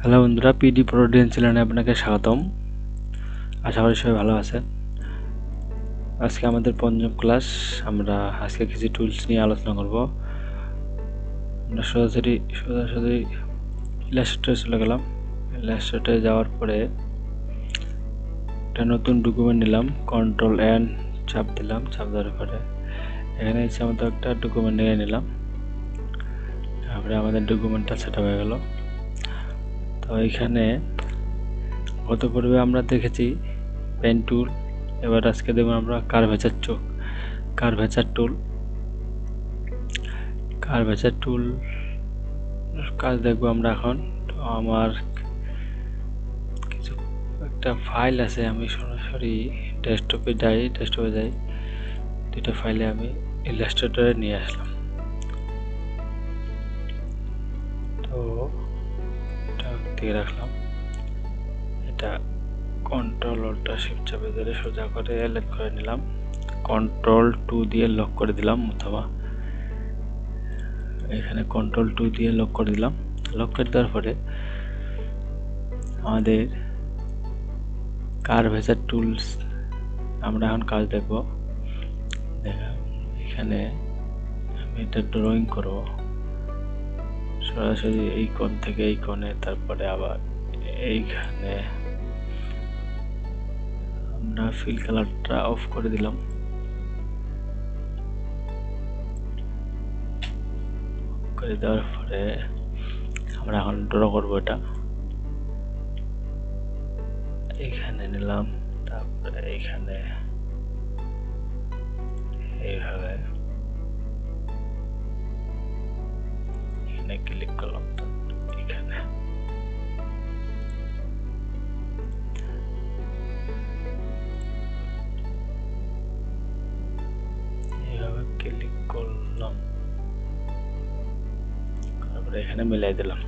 Hello বন্ধুরা, PD প্রোডিয়েন্স চ্যানেলে আপনাকে স্বাগতম। আশা করি সবাই ভালো আছেন। আজকে আমাদের পঞ্চম ক্লাস। আমরা আজকে কিছু টুলস নিয়ে আলোচনা করব। আমরা সরাসরি ইলাস্ট্রেটরে চলে গেলাম। ইলাস্ট্রেটরে যাওয়ার পরে একটা নতুন ডকুমেন্ট নিলাম, কন্ট্রোল এন চাপ দিলাম। চাপ দেওয়ার পরে এখানে ইচ্ছা মতো একটা ডকুমেন্ট নিয়ে নিলাম। তারপরে আমাদের ডকুমেন্টটা সেট হয়ে গেল। তো এখানে গত পর্বে আমরা দেখেছি পেন টুল, এবার আজকে দেখব আমরা কার্ভেচার টুল কাজ দেখব আমরা এখন। তো আমার কিছু একটা ফাইল আছে, আমি সরাসরি ডেস্কটপে যাই। দুটো ফাইলে আমি ইলাস্ট্রেটরে নিয়ে আসলাম। তো এটা দিয়ে রাখলাম। এটা কন্ট্রোল অল্ট শিফট চাপে ধরে সোজা করে এলাইন করে নিলাম। কন্ট্রোল 2 দিয়ে লক করে দিলাম, অথবা এখানে কন্ট্রোল 2 দিয়ে লক করে দিলাম। লক করে দেওয়ার পরে আমাদের কার্ভেচার টুলস আমরা এখন কাজ দেখব। এখানে আমি এটা ড্রয়িং করব সরাসরি এই কোণ থেকে এই কোণে, তারপরে আবার এইখানে আমরা ফিল কালারটা অফ করে দিলাম। করে দেওয়ার পরে আমরা এখন ড্র করব। এটা এখানে নিলাম, তারপরে এইখানে এইভাবে এখানে ক্লিক করলাম। এখানে এইভাবে ক্লিক করলাম, তারপরে এখানে মিলাই দিলাম।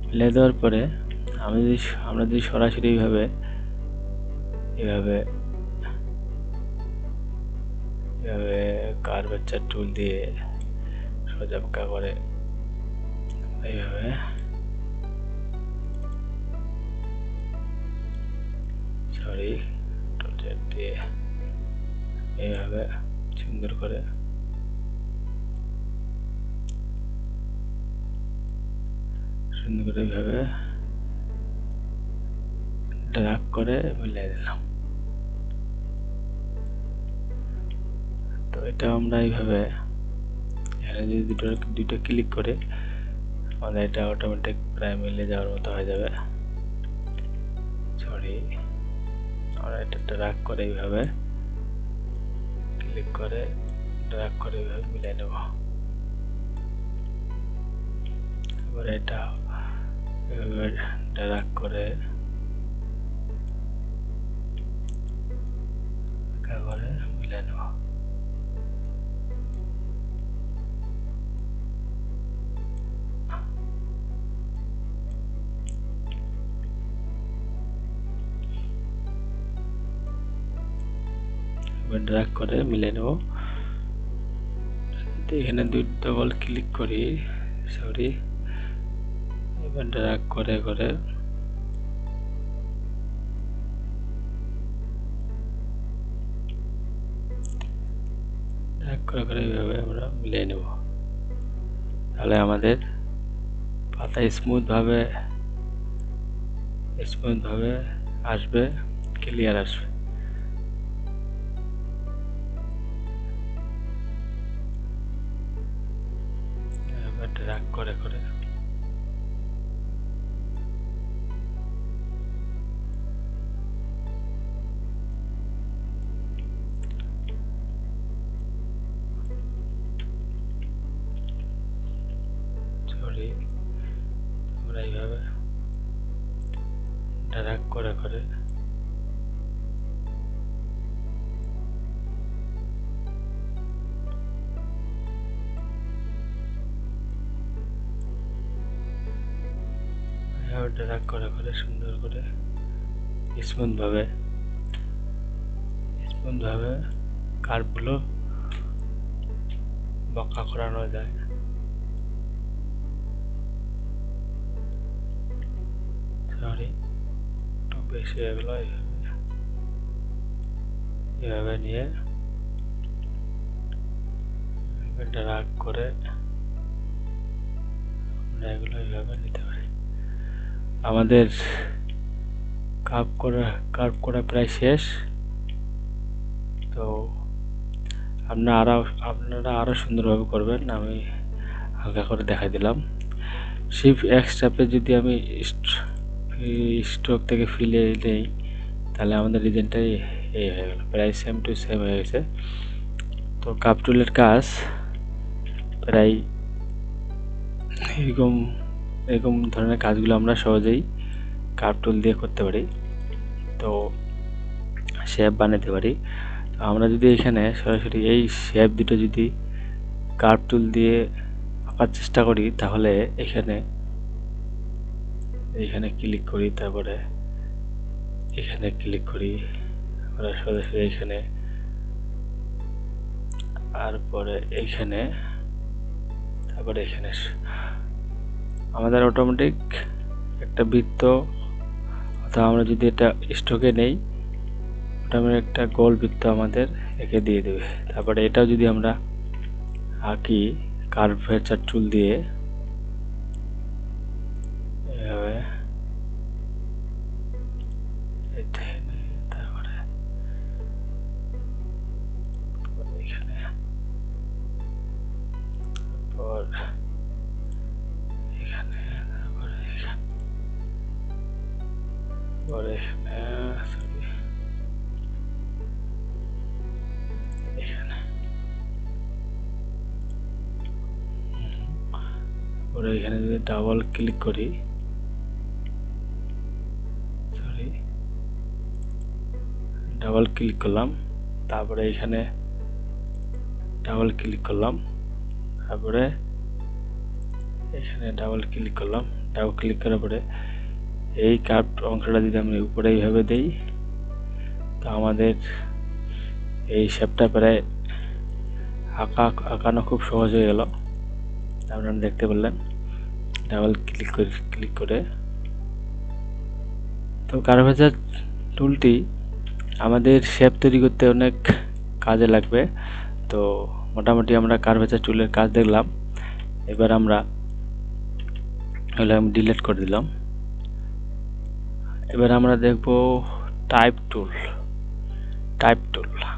মিলাই দেওয়ার পরে আমরা যদি সরাসরি এইভাবে কার্ভেচার টুল দিয়ে সোজা বাঁকা করে এইভাবে দিয়ে এইভাবে সুন্দর করে এইভাবে ড্র্যাগ করে মিলিয়ে দিলাম। তো এটা আমরা এইভাবে এখানে যদি দুটো ক্লিক করে আমাদের এটা অটোমেটিক প্রায় মিলে যাওয়ার মতো হয়ে যাবে। আমরা এটা ড্র্যাগ করে এইভাবে ক্লিক করে ড্র্যাগ করে এইভাবে মিলিয়ে নেব। এবার এটা এইভাবে ড্র্যাগ করে মিলিয়ে নেব। ড্র্যাগ করে মিলিয়ে নেব। এখানে ডবল ক্লিক করি, এবার ড্র্যাগ করে এইভাবে আমরা মিলিয়ে নেব। তাহলে আমাদের পাতা স্মুথ ভাবে আসবে, ক্লিয়ার আসবে। ড্র্যাগ করে আমরা এইভাবে ড্র্যাগ করে সুন্দর করে স্মুথ ভাবে কার্ভগুলো বাঁকা করানো যায়। বেশি হয়ে গেল, এভাবে নিয়ে ড্র্যাগ করে আমরা এগুলো এইভাবে নিতে পারি। আমাদের কার্ভ করা প্রায় শেষ। তো আপনারা আরও সুন্দরভাবে করবেন, আমি হালকা করে দেখাই দিলাম। শিফট এক্স চাপে যদি আমি স্ট্রোক থেকে ফিলে নেই, তাহলে আমাদের ডিজাইনটাই এই হয়ে গেল, প্রায় সেম টু সেম হয়ে গেছে। তো কার্ভ টুলের কাজ প্রায় এরকম ধরনের কাজগুলো আমরা সহজেই কার্ভ টুল দিয়ে করতে পারি, তো শেপ বানাতে পারি। তো আমরা যদি এখানে সরাসরি এই শেপ দুটো যদি কার্ভ টুল দিয়ে আঁকার চেষ্টা করি, তাহলে এখানে ক্লিক করি, তারপরে এখানে ক্লিক করি, আমরা সরাসরি এখানে, তারপরে এইখানে, তারপরে এখানে আমাদের অটোমেটিক একটা বৃত্ত, অথবা আমরা যদি এটা স্ট্রোকে নেই, অটোমেটিক একটা গোল বৃত্ত আমাদের এঁকে দিয়ে দেবে। তারপরে এটাও যদি আমরা আঁকি কার্ভেচার টুল দিয়ে, এভাবে তারপরে এখানে, তারপর এখানে, তারপরে এখানে, পরে এখানে, এখানে, পরে এখানে যদি ডাবল ক্লিক করি, ডাবল ক্লিক করলাম, তারপরে এখানে ডাবল ক্লিক করলাম, তারপরে এখানে ডাবল ক্লিক করলাম। ডাবল ক্লিক করার পরে এই কার্ভ অংশটা যদি আমরা উপরে এইভাবে দেই, তো আমাদের এই শেপটা প্রায় আঁকানো খুব সহজ হয়ে গেল। আপনারা দেখতে পেলেন ডাবল ক্লিক করে। তো কার্ভেচার টুলটি আমাদের শেপ তৈরি করতে অনেক কাজে লাগবে। তো মোটামুটি আমরা কার্ভেচার টুলের কাজ দেখলাম। এবার আমরা ডিলিট করে দিলাম। এবার আমরা দেখব টাইপ টুল।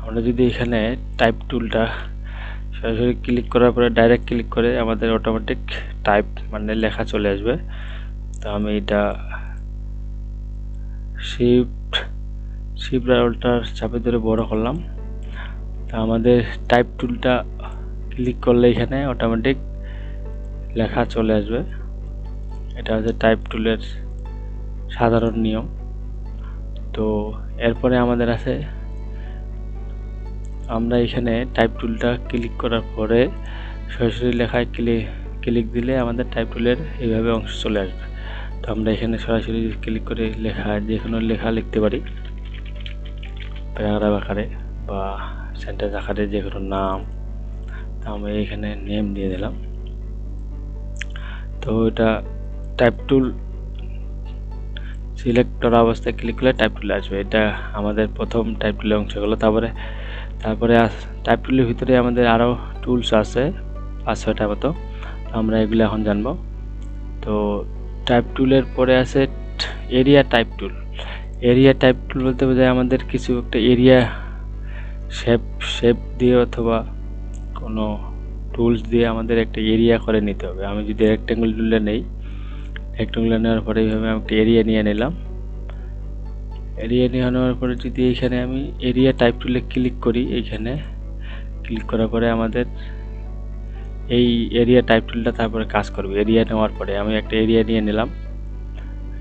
আমরা যদি এখানে টাইপ টুলটা সরাসরি ক্লিক করার পরে ডাইরেক্ট ক্লিক করে আমাদের অটোমেটিক টাইপ মানে লেখা চলে আসবে। তো আমি এটা শিফট অল্টার চাপে ধরে বড় করলাম। তো আমাদের টাইপ টুলটা ক্লিক করলে এখানে অটোমেটিক লেখা চলে আসবে। এটা হচ্ছে টাইপ টুলের সাধারণ নিয়ম। তো এরপরে আমাদের আছে, আমরা এখানে টাইপ টুলটা ক্লিক করার পরে সরাসরি লেখায় ক্লিক দিলে আমাদের টাইপ টুলের এইভাবে অংশ চলে আসবে। তো আমরা এখানে সরাসরি ক্লিক করে যে কোনো লেখা লিখতে পারি, প্যারাগ্রাফ আকারে বা সেন্টেন্স আকারে যে কোনো নাম। তো আমরা এখানে নেম দিয়ে দিলাম। তো এটা টাইপ টুল সিলেক্ট করা অবস্থায় ক্লিক করলে টাইপ টুলে আসবে। এটা আমাদের প্রথম টাইপ টুলের অংশ হলো। তারপরে টাইপ টুলের ভিতরে আমাদের আরও টুলস আছে 5-6টা মতো, আমরা এগুলো এখন জানবো। তো টাইপ টুলের পরে আছে এরিয়া টাইপ টুল। এরিয়া টাইপ টুল বলতে বোঝায় আমাদের কিছু একটা এরিয়া শেপ দিয়ে অথবা কোনো টুলস দিয়ে আমাদের একটা এরিয়া করে নিতে হবে। আমি যদি রেক্টেঙ্গল টুলে নেই, রেক্টেঙ্গল নেওয়ার পরে এইভাবে আমি একটা এরিয়া নিয়ে নিলাম। এরিয়া নেওয়ার পরে যদি এখানে আমি এরিয়া টাইপ টুলে ক্লিক করি, এইখানে ক্লিক করার পরে আমাদের এই এরিয়া টাইপ টুলটা তারপরে কাজ করবে। এরিয়া নেওয়ার পরে আমি একটা এরিয়া নিয়ে নিলাম,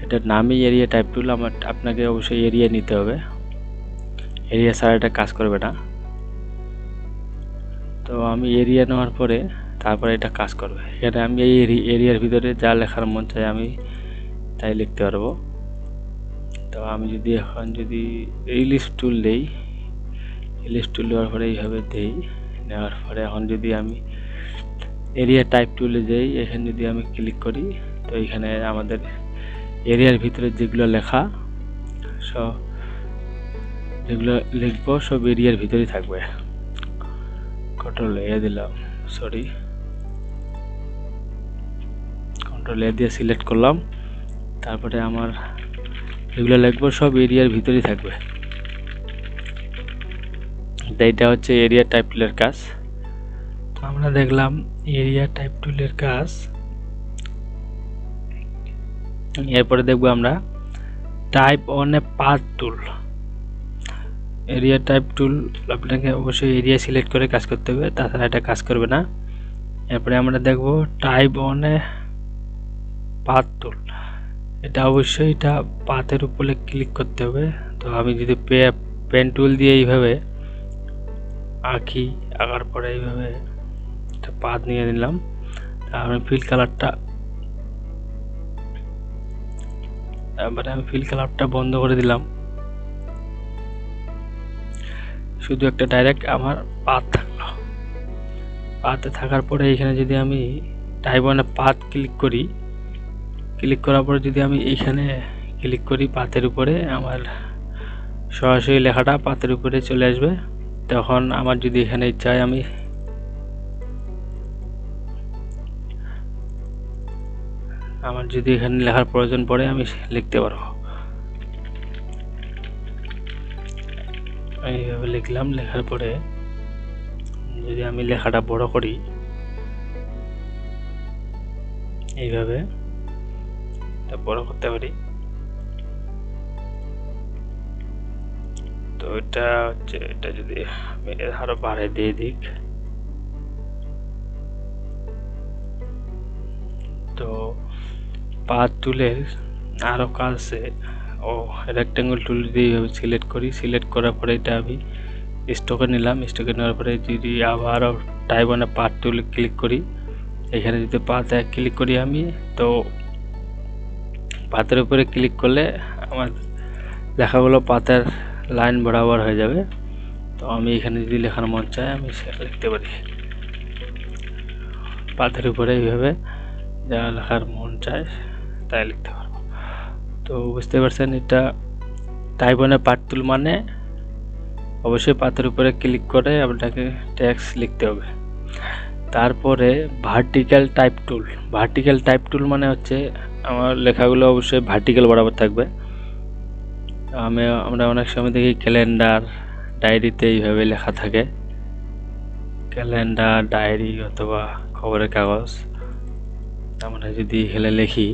এটার নামই এরিয়া টাইপ টুল। আপনাকে অবশ্যই এরিয়া নিতে হবে, এরিয়া ছাড়া এটা কাজ করবে না। তো আমি এরিয়া নেওয়ার পরে তারপরে এটা কাজ করবে। এখানে আমি এই এরিয়ার ভিতরে যা লেখার মন চাই আমি তাই লিখতে পারবো। তো আমি যদি এখন ইলিশ টুল দেই, ইলিশ টুল দেওয়ার পরে এইভাবে দেই, নেওয়ার পরে এখন যদি আমি এরিয়া টাইপ টুলে যাই, এখানে যদি আমি ক্লিক করি, তো এখানে আমাদের এরিয়ার ভিতরে যেগুলো লেখা সব যেগুলো লিখবো সব এরিয়ার ভিতরেই থাকবে। কন্ট্রোল এ দিলাম, সরি কন্ট্রোল এ দিয়ে সিলেক্ট করলাম। তারপরে আমার যেগুলো লিখবো সব এরিয়ার ভিতরেই থাকবে। এইটা হচ্ছে এরিয়া টাইপ টুলের কাজ। তো আমরা দেখলাম এরিয়া টাইপ টুলের কাজ। এরপরে দেখবো আমরা type on a path tool. Area type টুল আপনাকে অবশ্যই এরিয়া সিলেক্ট করে কাজ করতে হবে, তাছাড়া এটা কাজ করবে না। এরপরে আমরা দেখব টাইপ অন এ পাথ টুল। এটা অবশ্যই এটা পাথের উপরে ক্লিক করতে হবে। তো আমি যদি পেন টুল দিয়ে এইভাবে আঁকি, আঁকার পরে এইভাবে একটা পাথ নিয়ে নিলাম। আমি ফিল কালারটা বন্ধ করে দিলাম। শুধু একটা ডাইরেক্ট আমার পাথ থাকলো। পাথে থাকার পরে এখানে যদি আমি type on a path click করি, ক্লিক করার পরে যদি আমি এইখানে ক্লিক করি পাথের উপরে, আমার সরাসরি লেখাটা পাথের উপরে চলে আসবে। তখন আমার যদি এখানে চাই আমার যদি এখানে লেখার প্রয়োজন পড়ে আমি লিখতে পারবো। এইভাবে লিখলাম। লেখার পরে যদি আমি লেখাটা বড় করি এইভাবে বড় করতে পারি। তো এটা হচ্ছে, এটা যদি আমি আরো বাড়াই দিয়ে দিক, তো পাথ টুলের আরো কাজ আছে। রেক্টেঙ্গল টুল দিয়ে এইভাবে সিলেক্ট করি। সিলেক্ট করার পরে এটা আমি স্টকে নিলাম। স্টকে নেওয়ার পরে যদি আবারও টাইপ অন এ পাথ টুলে ক্লিক করি, এখানে যদি পাথে ক্লিক করি আমি, তো পাথের উপরে ক্লিক করলে আমার লেখাগুলো পাথের লাইন বরাবর হয়ে যাবে। তো আমি এখানে যদি লেখার মন চায় আমি সেটা লিখতে পারি। পাথের উপরে এইভাবে যা লেখার মন চায় তাই লিখতে পারবো। তো বুঝতে পারছেন, এটা টাইপ অন এ পাথ টুল মানে অবশ্যই পাথের উপরে ক্লিক করে আপনাকে টেক্সট লিখতে হবে। তারপরে ভার্টিক্যাল টাইপ টুল। ভার্টিক্যাল টাইপ টুল মানে হচ্ছে আমার লেখাগুলো অবশ্যই ভার্টিক্যাল বরাবর থাকবে। আমরা অনেক সময় দেখি ক্যালেন্ডার, ডায়েরিতে এইভাবে লেখা থাকে। ক্যালেন্ডার, ডায়েরি অথবা খবরের কাগজ। আমরা যদি এখানে লিখি,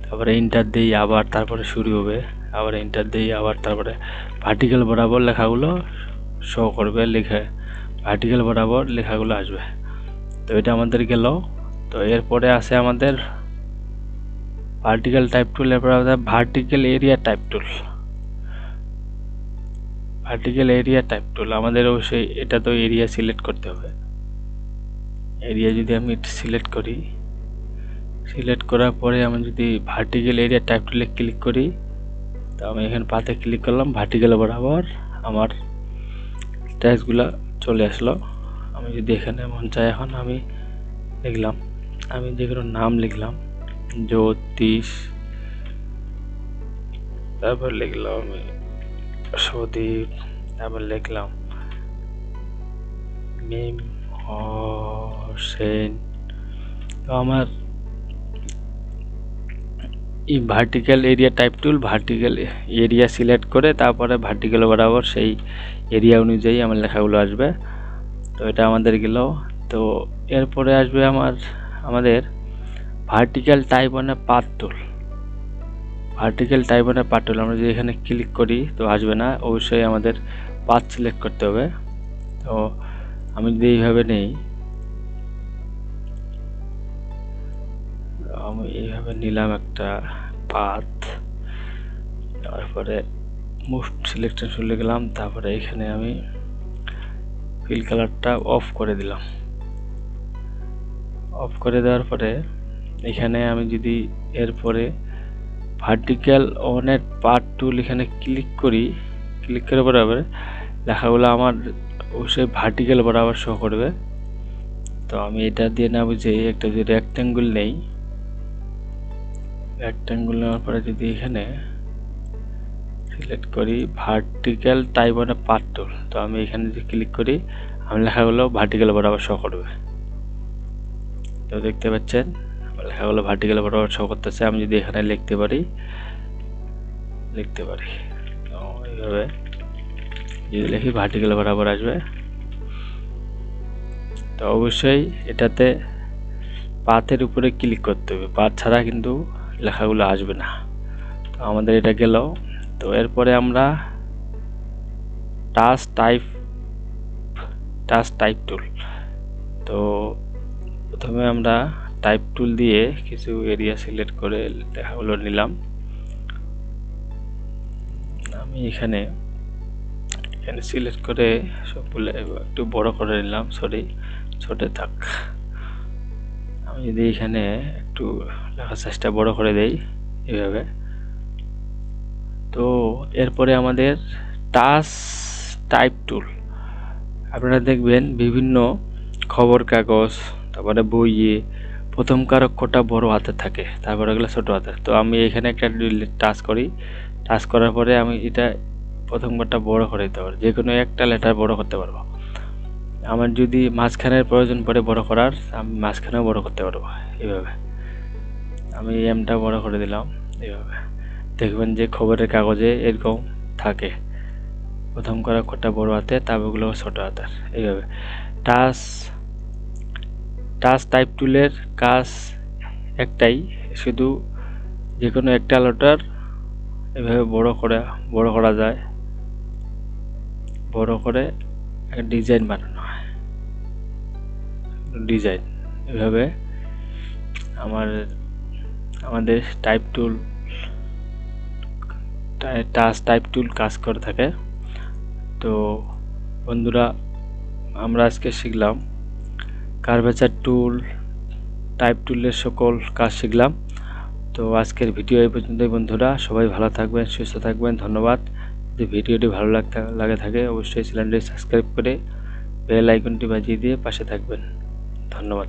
তারপরে ইন্টার দিই, আবার তারপরে শুরু হবে, আবার ইন্টার দিই, আবার তারপরে ভার্টিক্যাল বরাবর লেখাগুলো শো করবে, ভার্টিক্যাল বরাবর লেখাগুলো আসবে। তো এটা আমাদের গেল। তো এরপরে আছে আমাদের ভার্টিক্যাল টাইপ টুল। এরপরে আমাদের ভার্টিক্যাল এরিয়া টাইপ টুল। ভার্টিক্যাল এরিয়া টাইপ টুল আমাদের অবশ্যই এটা তো এরিয়া সিলেক্ট করতে হবে। এরিয়া যদি আমি সিলেক্ট করি, সিলেক্ট করার পরে আমি যদি ভার্টিক্যাল এরিয়া টাইপ টুলে ক্লিক করি, তো আমি এখানে পাতে ক্লিক করলাম, ভার্টিক্যাল বরাবর আমার টেক্সটগুলো চলে আসলো। আমি যদি এখানে মন চাই এখন আমি লিখলাম, আমি যে কোনো নাম লিখলাম, জ্যোতিষ, তারপর লিখলাম আমি সুদীপ, তারপর লিখলাম মিম হোসেন। তো আমার এই ভার্টিক্যাল এরিয়া টাইপ টুল ভার্টিক্যাল এরিয়া সিলেক্ট করে তারপরে ভার্টিক্যাল বরাবর সেই এরিয়া অনুযায়ী আমার লেখাগুলো আসবে। তো এটা আমাদের গেল। তো এরপরে আসবে আমাদের vertical type on a path tool. Vertical type on a path টুল আমরা যদি এখানে ক্লিক করি তো আসবে না, অবশ্যই আমাদের পাথ সিলেক্ট করতে হবে। তো আমি যদি এইভাবে নেই, আমি এইভাবে নিলাম একটা পাথ, তারপরে মুভ সিলেকশন চলে গেলাম, তারপরে এখানে আমি ফিল কালারটা অফ করে দিলাম। অফ করে দেওয়ার পরে এখানে আমি যদি এরপরে ভার্টিক্যাল অন এ পাথ টুল এখানে ক্লিক করি, ক্লিক করে বরাবর লেখাগুলো আমার অবশ্যই ভার্টিক্যাল বরাবর শো করবে। তো আমি এটা দিয়ে না বুঝে একটা যদি রেক্ট্যাঙ্গেল নেই, রেক্ট্যাঙ্গেল নেওয়ার পরে যদি এখানে সিলেক্ট করি ভার্টিক্যাল টাইপ মানে পাথ টুল। তো আমি এখানে যদি ক্লিক করি আমি লেখাগুলো ভার্টিক্যাল বরাবর শো করবে। তো দেখতে পাচ্ছেন লেখাগুলো ভার্টিক্যাল বরাবর শো করতেছে। আমি যদি এখানে লিখতে পারি তো এইভাবে যদি লিখি ভার্টিক্যাল বরাবর আসবে। তো অবশ্যই এটাতে পাথের উপরে ক্লিক করতে হবে, পাথ ছাড়া কিন্তু লেখাগুলো আসবে না। তো আমাদের এটা গেল। তো এরপরে আমরা টাচ টাইপ টুল। তো প্রথমে আমরা টাইপ টুল দিয়ে কিছু এরিয়া সিলেক্ট করে লেখাগুলো নিলাম। আমি এখানে সিলেক্ট করে সবগুলো একটু বড় করে নিলাম, সরি ছোট থাক। আমি যদি এখানে একটু লেখার সাইজটা বড় করে দেই এইভাবে। তো এরপরে আমাদের টাচ টাইপ টুল। আপনারা দেখবেন বিভিন্ন খবর কাগজ, তারপরে বইয়ে প্রথমকার অক্ষরটা বড় হাতে থাকে, তারপরে এগুলো ছোট হাতের। তো আমি এখানে একটা টাচ করি, টাচ করার পরে আমি এটা প্রথমবারটা বড় করে দিতে পারবো, যে কোনো একটা লেটার বড় করতে পারবো। আমার যদি মাঝখানের প্রয়োজন পড়ে বড় করার, আমি মাঝখানেও বড় করতে পারবো এইভাবে। আমি এমটা বড় করে দিলাম এইভাবে। দেখবেন যে খবরের কাগজে এরকম থাকে, প্রথমকার অক্ষরটা বড় হাতে, তারপরগুলো ছোট হাতের এইভাবে। টাচ টাইপ টুলের কাজ একটাই, শুধু যে কোনো একটা লেটার এভাবে বড় করা যায়, বড় করে ডিজাইন বানানো হয়। ডিজাইন এভাবে আমাদের টাচ টাইপ টুল কাজ করে থাকে। তো বন্ধুরা, আমরা আজকে শিখলাম কার্ভেচার টুল, টাইপ টুলের সকল কাজ শিখলাম। তো আজকের ভিডিও এই পর্যন্তই বন্ধুরা। সবাই ভালো থাকবেন, সুস্থ থাকবেন। ধন্যবাদ। যদি ভিডিওটি ভালো লাগে থাকে অবশ্যই চ্যানেলটি সাবস্ক্রাইব করে বেল আইকনটি বাজিয়ে দিয়ে পাশে থাকবেন। ধন্যবাদ।